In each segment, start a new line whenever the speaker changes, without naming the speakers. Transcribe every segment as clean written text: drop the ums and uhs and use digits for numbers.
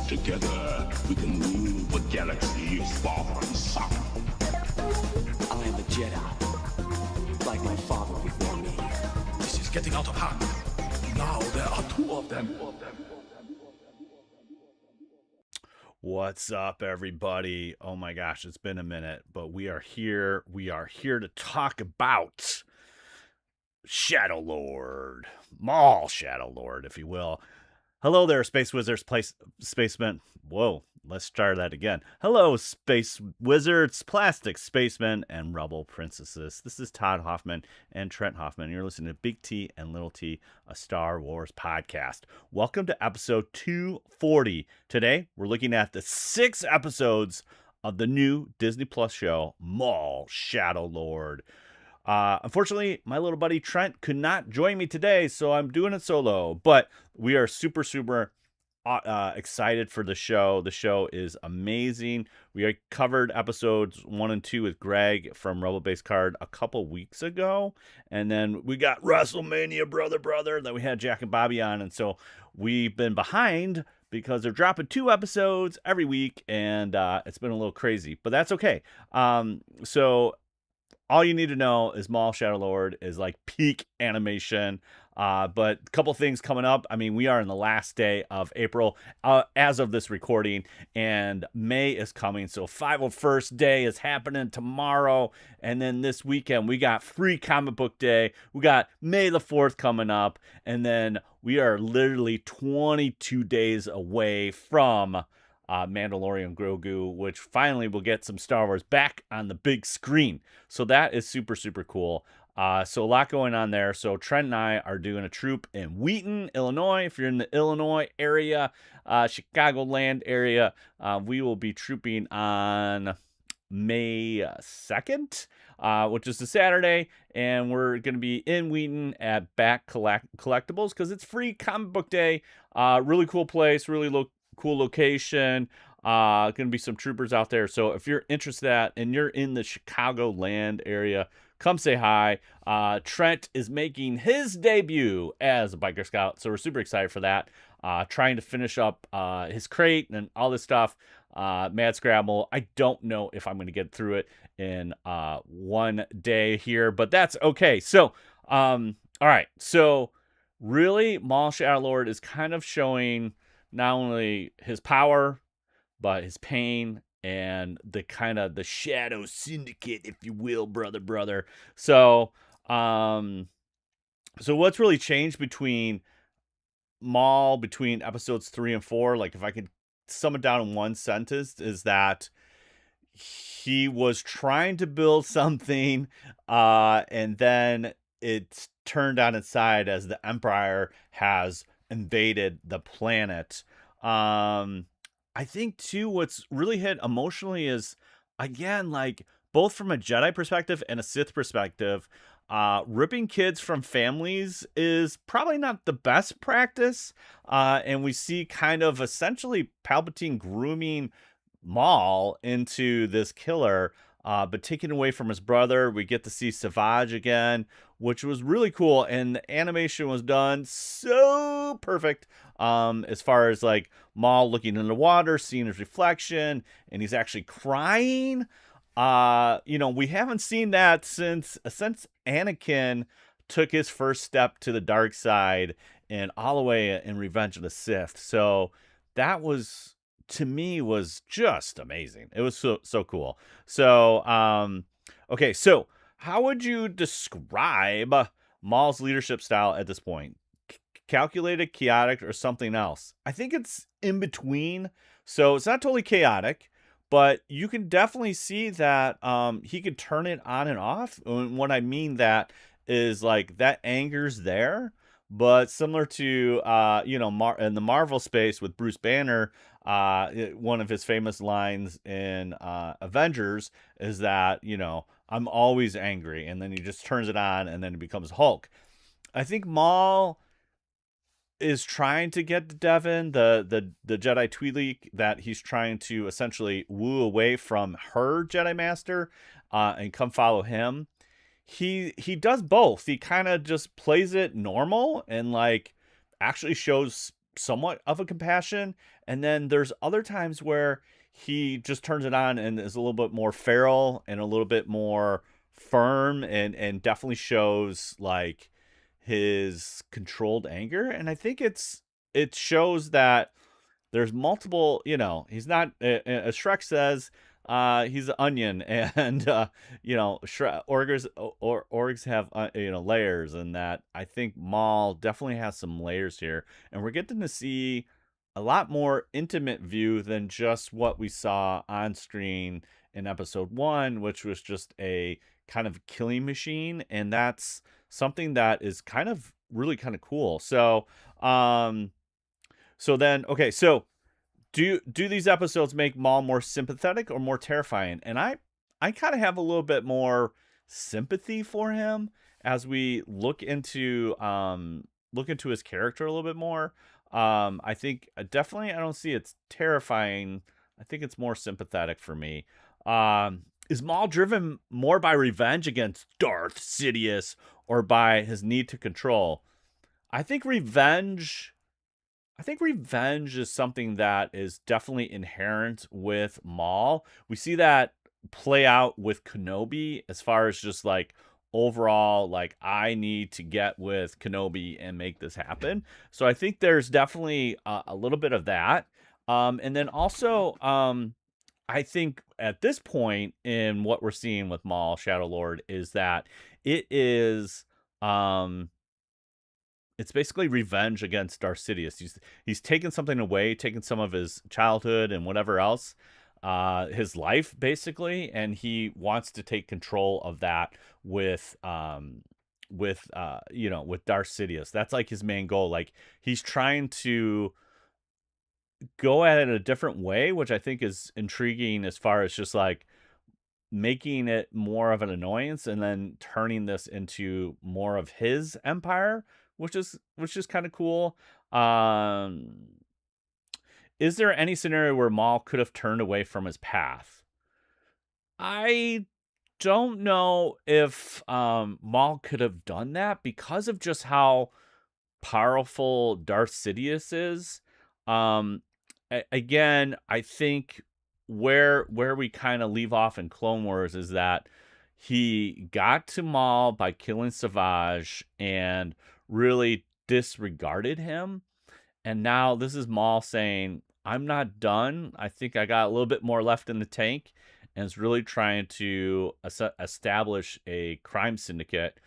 Together, we can rule the galaxy far from sun.
I am a Jedi, like my father before me.
This is getting out of hand. Now there are two of them.
What's up, everybody? Oh my gosh, it's been a minute, but we are here. We are here to talk about Shadow Lord, Maul Shadow Lord, if you will. Hello there, Space Wizards, Spacemen. Whoa, let's start that again. Hello, Space Wizards, Plastic Spacemen, and Rebel Princesses. This is Todd Hoffman and Trent Hoffman. You're listening to Big T and Little T, a Star Wars podcast. Welcome to episode 240. Today, we're looking at the 6 episodes of the new Disney Plus show, Maul Shadow Lord. Unfortunately, my little buddy Trent could not join me today, so I'm doing it solo. But we are super excited for the show. The show is amazing. We covered episodes 1 and 2 with Greg from Rebel Base Card a couple weeks ago. And then we got WrestleMania, brother, that we had Jack and Bobby on. And so we've been behind because they're dropping 2 episodes every week. And it's been a little crazy, but that's okay. So all you need to know is Maul Shadow Lord is like peak animation. But a couple things coming up. I mean, we are in the last day of April as of this recording, and May is coming. So 501st Day is happening tomorrow. And then this weekend, we got Free Comic Book Day. We got May the 4th coming up. And then we are literally 22 days away from Mandalorian Grogu, which finally will get some Star Wars back on the big screen. So that is super cool. So a lot going on there. So Trent and I are doing a troop in Wheaton, Illinois. If you're in the Illinois area, Chicagoland area, we will be trooping on May 2nd, which is a Saturday, and we're going to be in Wheaton at Back Collectibles because it's Free Comic Book Day. Really cool place, really cool location. Gonna be some troopers out there. So if you're interested and you're in the Chicagoland area, come say hi. Trent is making his debut as a biker scout, so we're super excited for that. Trying to finish up his crate and all this stuff. Mad Scrabble. I don't know if I'm going to get through it in one day here, but that's okay. So, all right. So really, Maul Shadow Lord is kind of showing not only his power, but his pain and the kind of the Shadow Syndicate, if you will, brother. So, so what's really changed between Maul, between episodes 3 and 4, like if I could sum it down in one sentence, is that he was trying to build something, and then it's turned on its side as the Empire has invaded the planet. I think too, what's really hit emotionally is, again, like both from a Jedi perspective and a Sith perspective, ripping kids from families is probably not the best practice. And we see kind of essentially Palpatine grooming Maul into this killer, but taken away from his brother. We get to see Savage again, which was really cool, and the animation was done so perfect. As far as like Maul looking in the water, seeing his reflection, and he's actually crying. We haven't seen that since Anakin took his first step to the dark side and all the way in Revenge of the Sith. So that was, to me, was just amazing. It was so cool. So, okay, so how would you describe Maul's leadership style at this point? Calculated, chaotic, or something else? I think it's in between. So it's not totally chaotic, but you can definitely see that he could turn it on and off. And what I mean that is like that anger's there, but similar to in the Marvel space with Bruce Banner, one of his famous lines in Avengers is that, I'm always angry, and then he just turns it on and then it becomes Hulk. I think Maul is trying to get to Devin, the Jedi Twi'lek, that he's trying to essentially woo away from her Jedi Master and come follow him. He does both. He kind of just plays it normal and like actually shows somewhat of a compassion, and then there's other times where he just turns it on and is a little bit more feral and a little bit more firm, and definitely shows like his controlled anger. And I think it shows that there's multiple, he's not, as Shrek says, he's an onion, and orgs have layers, and that I think Maul definitely has some layers here, and we're getting to see a lot more intimate view than just what we saw on screen in episode 1, which was just a kind of killing machine, and that's something that is kind of really kind of cool. So okay, so do these episodes make Maul more sympathetic or more terrifying? And I kind of have a little bit more sympathy for him as we look into his character a little bit more. I think definitely I don't see it's terrifying. I think it's more sympathetic for me. Is Maul driven more by revenge against Darth Sidious or by his need to control? I think revenge is something that is definitely inherent with Maul. We see that play out with Kenobi as far as just like overall, like, I need to get with Kenobi and make this happen. So I think there's definitely a little bit of that. And then also, I think at this point in what we're seeing with Maul, Shadow Lord, is that it is it's basically revenge against Darth Sidious. He's taken something away, taken some of his childhood and whatever else, his life basically, and he wants to take control of that with with Darth Sidious. That's like his main goal. Like, he's trying to go at it a different way, which I think is intriguing as far as just like making it more of an annoyance and then turning this into more of his empire, which is kind of cool. Is there any scenario where Maul could have turned away from his path? I don't know if Maul could have done that because of just how powerful Darth Sidious is. Again, I think where we kind of leave off in Clone Wars is that he got to Maul by killing Savage and really disregarded him. And now this is Maul saying, I'm not done. I think I got a little bit more left in the tank, and is really trying to establish a crime syndicate,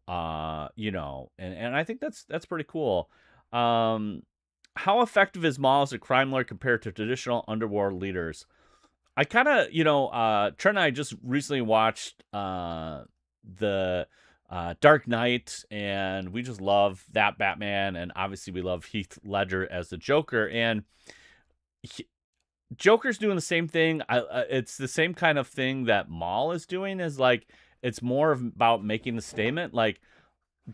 and I think that's pretty cool. How effective is Maul as a crime lord compared to traditional underworld leaders? I kind of, Trent and I just recently watched the Dark Knight, and we just love that Batman, and obviously we love Heath Ledger as the Joker, and Joker's doing the same thing. It's the same kind of thing that Maul is doing, is like, it's more about making a statement. Like,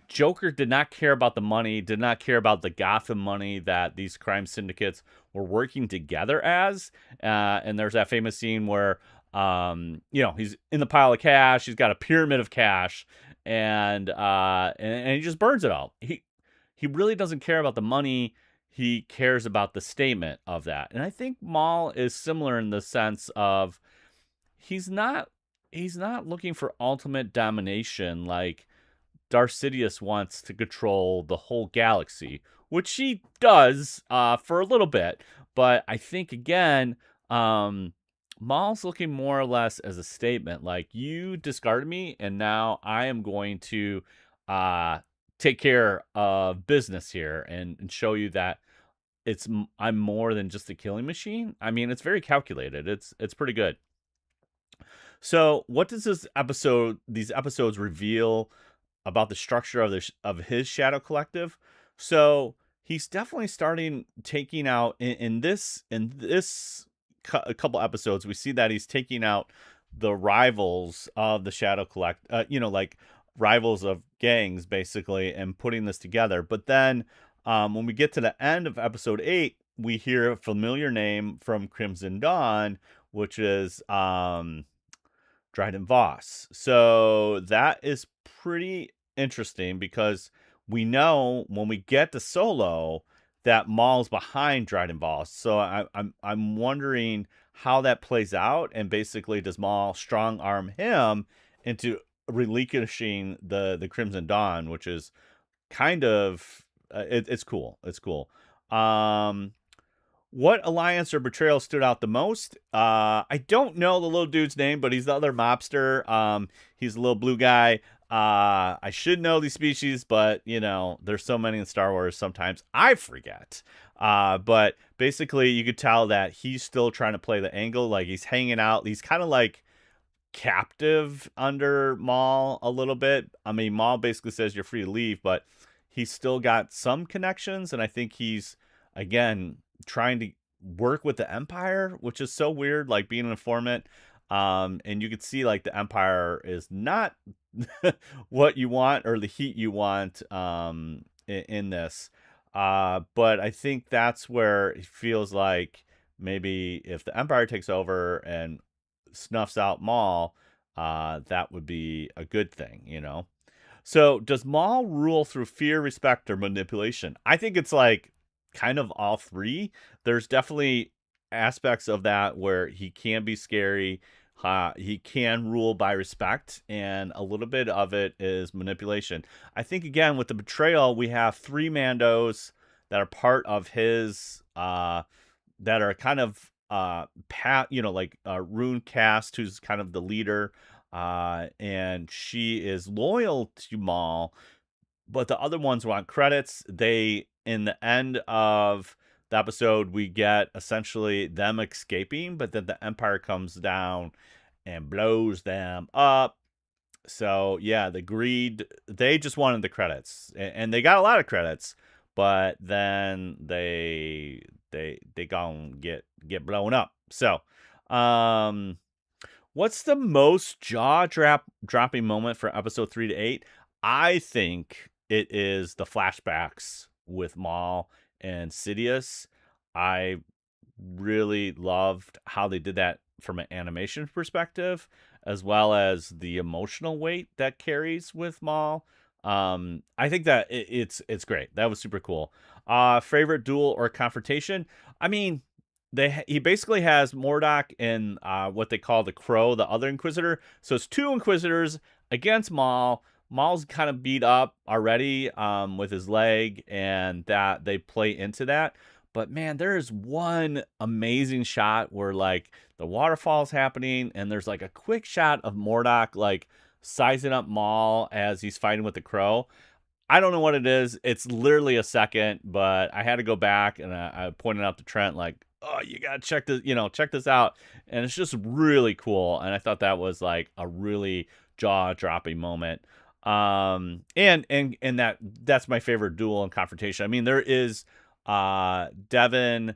Joker did not care about the money, did not care about the Gotham money that these crime syndicates were working together as. And there's that famous scene where, he's in the pile of cash. He's got a pyramid of cash, and he just burns it all. He really doesn't care about the money. He cares about the statement of that. And I think Maul is similar in the sense of he's not looking for ultimate domination like Darth Sidious wants to control the whole galaxy, which he does for a little bit. But I think, again, Maul's looking more or less as a statement, like, you discarded me, and now I am going to take care of business here and show you that I'm more than just a killing machine. I mean, it's very calculated. It's pretty good. So, what does these episodes reveal about the structure of his Shadow Collective? So he's definitely taking out in this a couple episodes. We see that he's taking out the rivals of the Shadow like rivals of gangs, basically, and putting this together. But then when we get to the end of episode 8, we hear a familiar name from Crimson Dawn, which is Dryden Voss. So that is pretty interesting, because we know when we get to Solo that Maul's behind Dryden Voss. So I'm wondering how that plays out, and basically does Maul strong arm him into relinquishing the Crimson Dawn, which is kind of it's cool. It's cool. What alliance or betrayal stood out the most? I don't know the little dude's name, but he's the other mobster. He's a little blue guy. I should know these species, but you know, there's so many in Star Wars, sometimes I forget. But basically you could tell that he's still trying to play the angle, like he's hanging out. He's kind of like captive under Maul a little bit. I mean, Maul basically says you're free to leave, but he's still got some connections, and I think he's, again, trying to work with the Empire, which is so weird, like being an informant. And you could see like the Empire is not what you want or the heat you want in this. But I think that's where it feels like maybe if the Empire takes over and snuffs out Maul, that would be a good thing, you know? So does Maul rule through fear, respect, or manipulation? I think it's like kind of all three. There's definitely aspects of that where he can be scary. He can rule by respect, and a little bit of it is manipulation. I think, again, with the betrayal, we have 3 Mandos that are part of his, that are kind of, Rune Cast, who's kind of the leader, and she is loyal to Maul, but the other ones want credits. In the end of the episode, we get essentially them escaping, but then the Empire comes down and blows them up. So yeah, the greed, they just wanted the credits, and they got a lot of credits, but then they gonna get blown up. So, what's the most jaw-dropping moment for episode 3 to 8? I think it is the flashbacks with Maul and Sidious. I really loved how they did that from an animation perspective, as well as the emotional weight that carries with Maul. I think that it's great. That was super cool. Favorite duel or confrontation? I mean, he basically has Mordok and what they call the Crow, the other Inquisitor. So it's 2 Inquisitors against Maul. Maul's kind of beat up already with his leg, and that they play into that. But man, there is one amazing shot where like the waterfall's happening, and there's like a quick shot of Mordok like sizing up Maul as he's fighting with the Crow. I don't know what it is. It's literally a second, but I had to go back, and I pointed out to Trent like, oh, you gotta check this, check this out. And it's just really cool. And I thought that was like a really jaw-dropping moment. And that's my favorite duel and confrontation. I mean, there is Devin's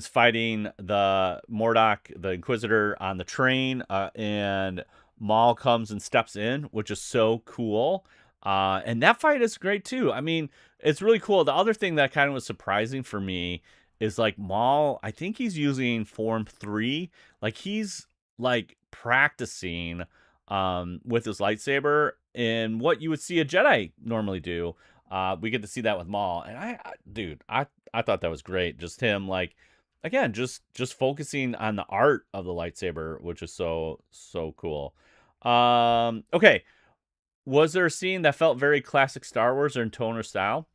fighting the Mordok, the Inquisitor, on the train, and Maul comes and steps in, which is so cool. And that fight is great too. I mean, it's really cool. The other thing that kind of was surprising for me is like Maul, I think he's using Form 3. Like he's like practicing with his lightsaber, and what you would see a Jedi normally do. We get to see that with Maul, and I thought that was great. Just him, like, again, just focusing on the art of the lightsaber, which is so cool. Okay, was there a scene that felt very classic Star Wars or in tone or style?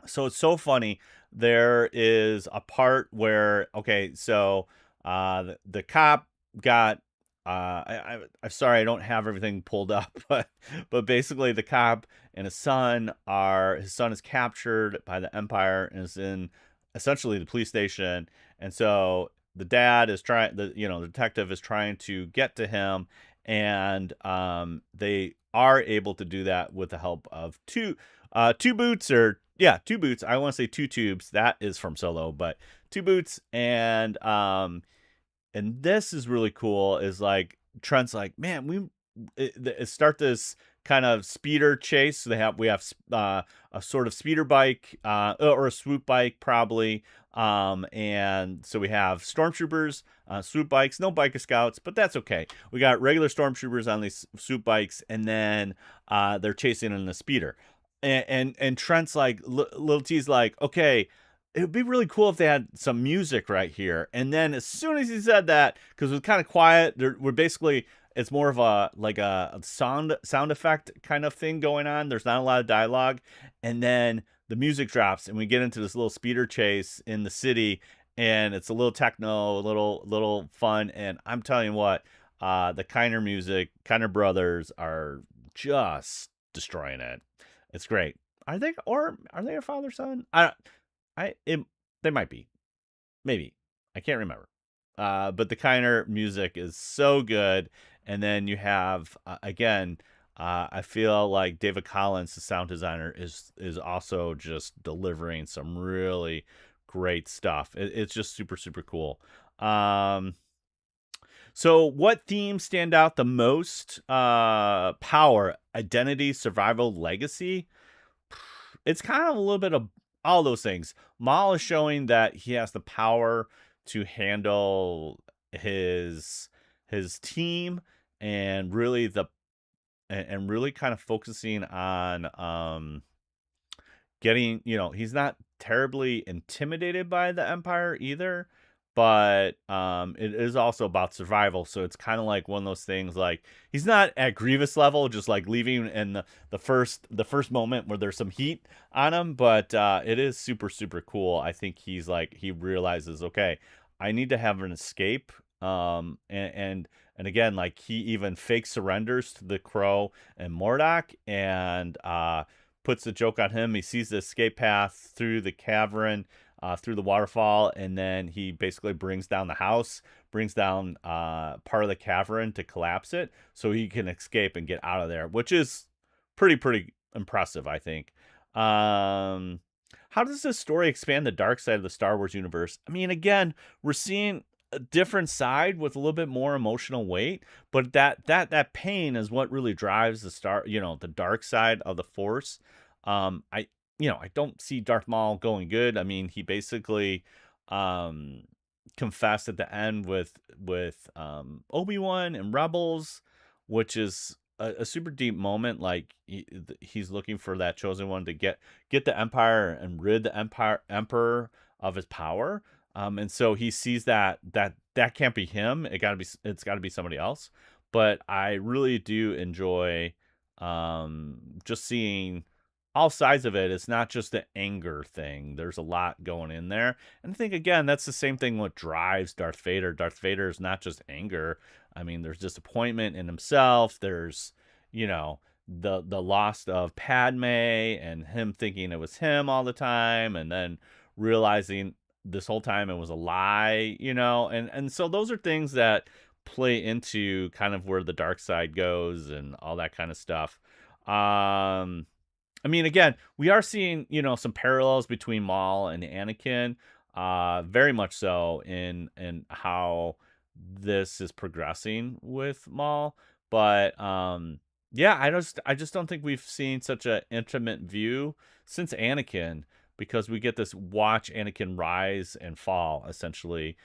So it's so funny. There is a part where, okay, so the cop got I'm sorry, I don't have everything pulled up, but basically the cop and his son is captured by the Empire and is in essentially the police station. And so the dad is the detective is trying to get to him, and they are able to do that with the help of two boots, 2 boots. I want to say 2 tubes. That is from Solo, but 2 boots. And this is really cool, is like Trent's like, man, start this kind of speeder chase. So we have a sort of speeder bike, or a swoop bike probably. And so we have stormtroopers, swoop bikes, no biker scouts, but that's okay. We got regular stormtroopers on these swoop bikes, and then they're chasing in the speeder. and Trent's like, little T's like, okay, it would be really cool if they had some music right here. And then as soon as he said that, because it was kind of quiet, we're basically, it's more of a like a sound effect kind of thing going on. There's not a lot of dialogue, and then the music drops, and we get into this little speeder chase in the city, and it's a little techno, a little fun. And I'm telling you what, the Kiner music, Kiner brothers are just destroying it. It's great. Are they a father son? They might be. Maybe. I can't remember. But the Kiner music is so good. And then you have again, I feel like David Collins, the sound designer, is also just delivering some really great stuff. It's just super super cool. So what themes stand out the most? Power, identity, survival, legacy. It's kind of a little bit of all those things. Maul is showing that he has the power to handle his team, and really and really kind of focusing on getting, he's not terribly intimidated by the Empire either, but it is also about survival. So it's kind of like one of those things, like he's not at Grievous level, just like leaving in the first moment where there's some heat on him, but it is super super cool. I think he realizes, okay, I need to have an escape. And again, like he even fake surrenders to the Crow and Mordok, and puts the joke on him. He sees the escape path through the cavern, through the waterfall, and then he basically brings down the house, brings down part of the cavern to collapse it, so he can escape and get out of there, which is pretty impressive, I think. How does this story expand the dark side of the Star Wars universe? I mean, again, we're seeing a different side with a little bit more emotional weight, but that pain is what really drives the dark side of the Force. I don't see Darth Maul going good. I mean, he basically um confessed at the end with Obi-Wan and Rebels, which is a super deep moment. Like he's looking for that chosen one to get the Empire and rid the Emperor of his power. And so he sees that can't be him. It's gotta be somebody else. But I really do enjoy just seeing all sides of it. It's not just the anger thing. There's a lot going in there. And I think, again, that's the same thing what drives Darth Vader. Darth Vader is not just anger. I mean, there's disappointment in himself. There's, the loss of Padme, and him thinking it was him all the time, and then realizing this whole time it was a lie, and so those are things that play into kind of where the dark side goes and all that kind of stuff. I mean, again, we are seeing, some parallels between Maul and Anakin, very much so in how this is progressing with Maul. But yeah, I just don't think we've seen such an intimate view since Anakin, because we get this watch Anakin rise and fall essentially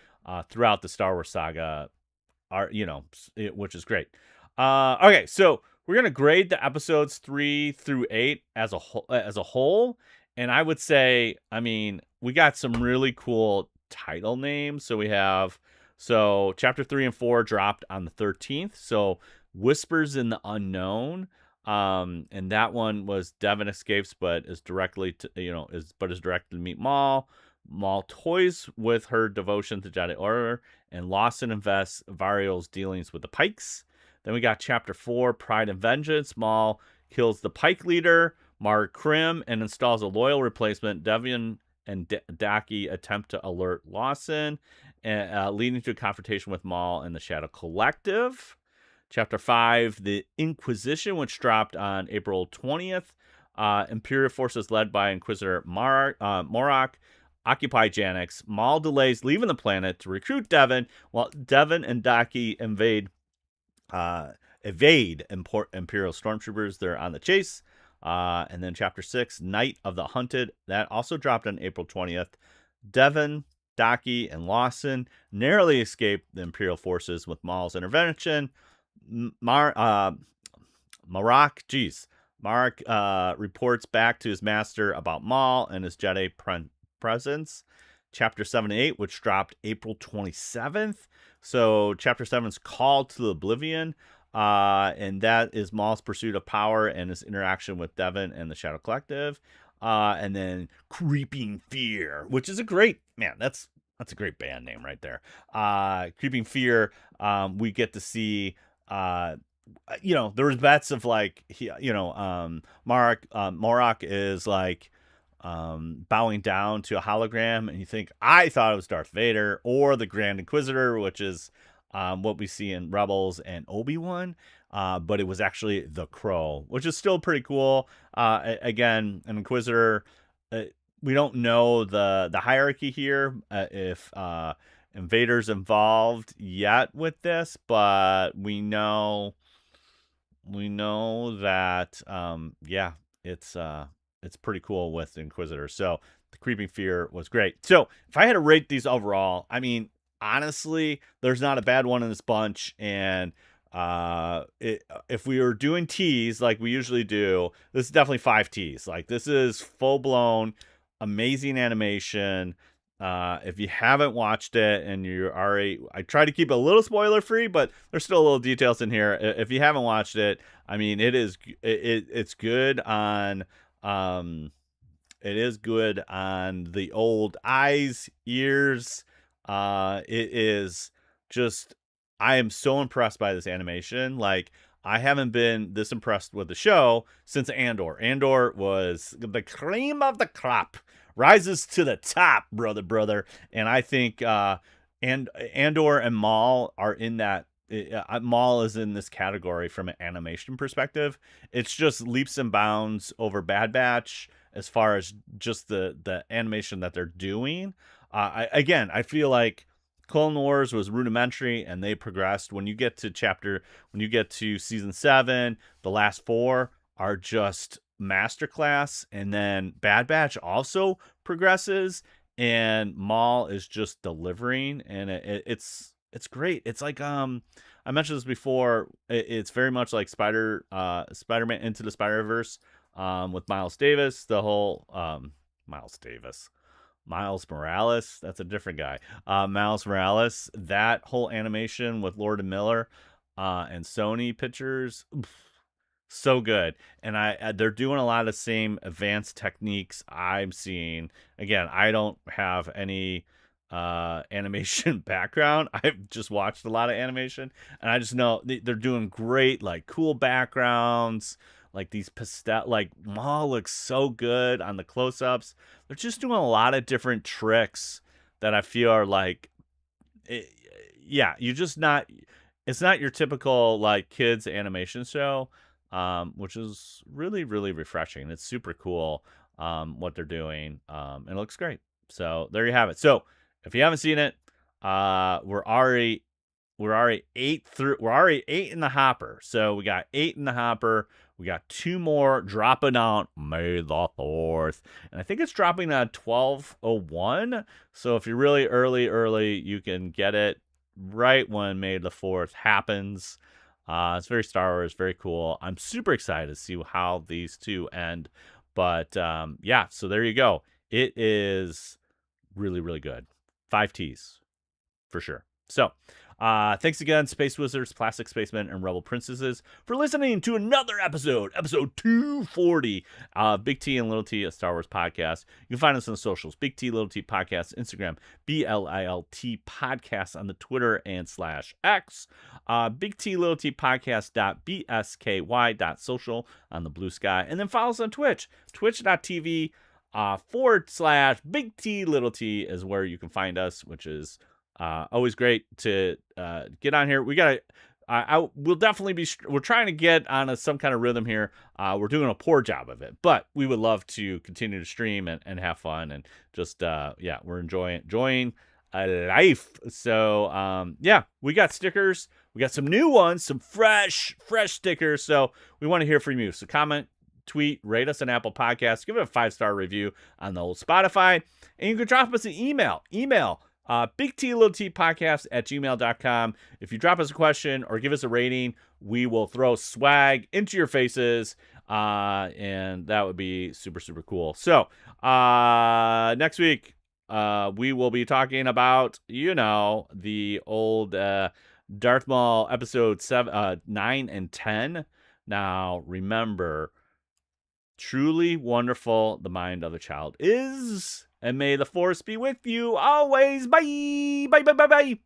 throughout the Star Wars saga, which is great. Okay, so we're gonna grade the episodes 3 through 8 as a whole, and I would say, I mean, we got some really cool title names. So chapter 3 and 4 dropped on the 13th. So Whispers in the Unknown, and that one was Devin escapes, but is directly is directed to meet Maul. Maul toys with her devotion to Jedi Order, and Lawson invests Varial's dealings with the Pikes. Then we got Chapter 4, Pride and Vengeance. Maul kills the Pike leader, Mar Krim, and installs a loyal replacement. Devian and Daki attempt to alert Lawson, leading to a confrontation with Maul and the Shadow Collective. Chapter 5, The Inquisition, which dropped on April 20th. Imperial forces led by Inquisitor Morak occupy Janix. Maul delays leaving the planet to recruit Devin, while Devin and Daki evade Imperial stormtroopers. They're on the chase. And then Chapter 6, Night of the Hunted, that also dropped on April 20th. Devin, Daki, and Lawson narrowly escape the Imperial forces with Maul's intervention. Marak Mark reports back to his master about Maul and his Jedi presence. Chapter 7 and 8, which dropped April 27th. So Chapter 7 is Call to Oblivion. And that is Maul's pursuit of power and his interaction with Devin and the Shadow Collective. And then Creeping Fear, which is a great, man, that's a great band name right there. Creeping Fear, we get to see, there was bets of like, Morak is like, bowing down to a hologram, and you think, I thought it was Darth Vader or the Grand Inquisitor, which is what we see in Rebels and Obi-Wan, but it was actually the Crow, which is still pretty cool. Again, an Inquisitor, we don't know the hierarchy here, if Vader's involved yet with this, but we know that it's pretty cool with the Inquisitor. So the Creeping Fear was great. So if I had to rate these overall, I mean, honestly, there's not a bad one in this bunch. And if we were doing T's like we usually do, this is definitely 5 T's. Like, this is full blown amazing animation. If you haven't watched it and you're already, I try to keep it a little spoiler free, but there's still a little details in here. If you haven't watched it, I mean, it's good on, it is good on the old eyes, ears. It is just, I am so impressed by this animation. Like, I haven't been this impressed with the show since Andor. Andor was the cream of the crop. Rises to the top, brother. And I think Andor and Maul are in that. Maul is in this category from an animation perspective. It's just leaps and bounds over Bad Batch as far as just the animation that they're doing. I feel like Clone Wars was rudimentary and they progressed. When you get to season 7, the last 4 are just masterclass, and then Bad Batch also progresses, and Maul is just delivering, and it's great. It's like I mentioned this before. It's very much like Spider-Man Into the Spider-Verse with Miles Davis. The whole Miles Morales, that's a different guy. Miles Morales, that whole animation with Lord and Miller and Sony Pictures, so good. And they're doing a lot of the same advanced techniques I'm seeing. Again, I don't have any animation background. I've just watched a lot of animation, and I just know they're doing great, like, cool backgrounds. Like these like Maul looks so good on the close-ups. They're just doing a lot of different tricks that I feel are like, it's not your typical like kids animation show, which is really, really refreshing. It's super cool what they're doing, and it looks great. So there you have it. So if you haven't seen it, we're already 8 in the hopper. So we got 8 in the hopper. We got 2 more dropping out May the 4th. And I think it's dropping on 12/01. So if you're really early, you can get it right when May the 4th happens. It's very Star Wars, very cool. I'm super excited to see how these 2 end. But so there you go. It is really, really good. 5 T's for sure. So thanks again, Space Wizards, Plastic Spacemen, and Rebel Princesses, for listening to another episode 240 of Big T and Little T, a Star Wars podcast. You can find us on the socials, Big T, Little T Podcast, Instagram, BLILT Podcast on the Twitter and /X, Big T, Little T Podcast.bsky.social on the Blue Sky, and then follow us on Twitch, twitch.tv /Big T, Little T is where you can find us, which is always great to get on here. We'll definitely we're trying to get on some kind of rhythm here. We're doing a poor job of it, but we would love to continue to stream and have fun, and just we're enjoying life. So we got stickers. We got some new ones, some fresh stickers. So we want to hear from you. So comment, tweet, rate us on Apple Podcasts, give it a 5-star review on the old Spotify, and you can drop us an email bigtlittlepodcast@gmail.com. If you drop us a question or give us a rating, we will throw swag into your faces. And that would be super, super cool. So, next week, we will be talking about, the old Darth Maul episode 9 and 10. Now, remember, truly wonderful the mind of a child is, and may the Force be with you always. Bye. Bye, bye, bye, bye.